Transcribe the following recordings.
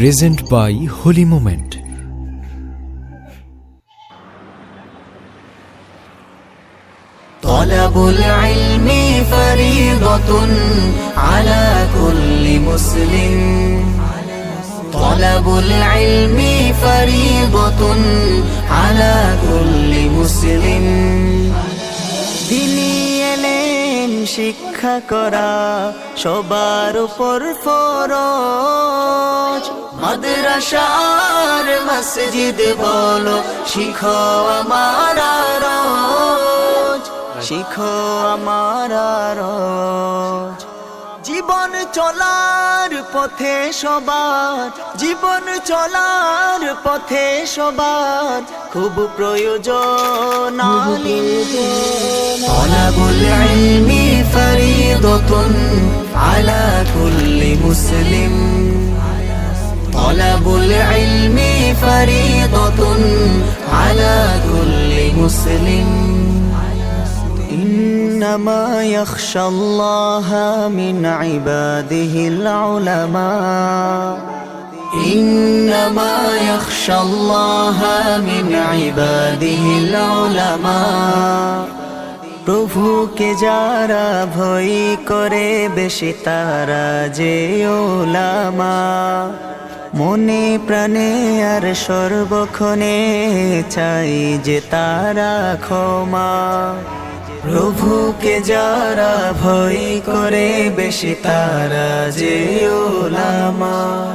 Present by Holy Moment. طلب العلم فريضة على كل مسلم. طلب العلم فريضة على كل مسلم. দিনী এলেম শিক্ষা করা সবার উপর ফরজ। মাদ্রাসা আর মসজিদ বলো শিখো আমার রোজ, শিখো আমার রোজ। জীবন চলার পথে সবার, জীবন চলার পথে সবার খুব প্রয়োজন আলিম। طلبুল ইলমি ফরিদাতুন আলা কুল্লি মুসলিম। طلبুল ইলমি ফরিদাতুন আলা কুল্লি মুসলিম। إنما يخشى الله من عباده العلماء. إنما يخشى الله من عباده العلماء. প্রভুকে যারা ভয় করে বেশি তারা যে উলামা। মনে প্রাণে আর সর্বক্ষণে চাই যে তারা ক্ষমা। প্রভুকে যারা ভয় করে বেশি তারা যে উলামা।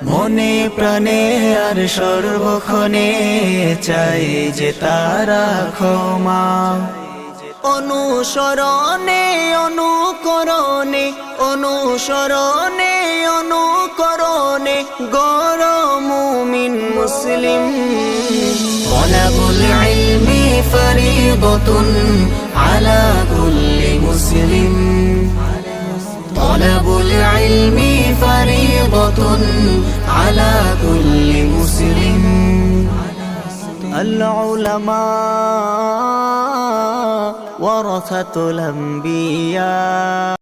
মনে প্রাণে আর সর্বক্ষণে চাই যে তারা ক্ষমা। অনুসরণে অনুকরণে, অনুসরণে অনুকরণে গড় মুমিন মুসলিম। طلبুল ইলমি ফরিদাতুন আলা কুল্লি মুসলিম। طلبুল ইলমি ফরিদাতুন আলা কুল্লি মুসলিম। العلماء ورثة الأنبياء.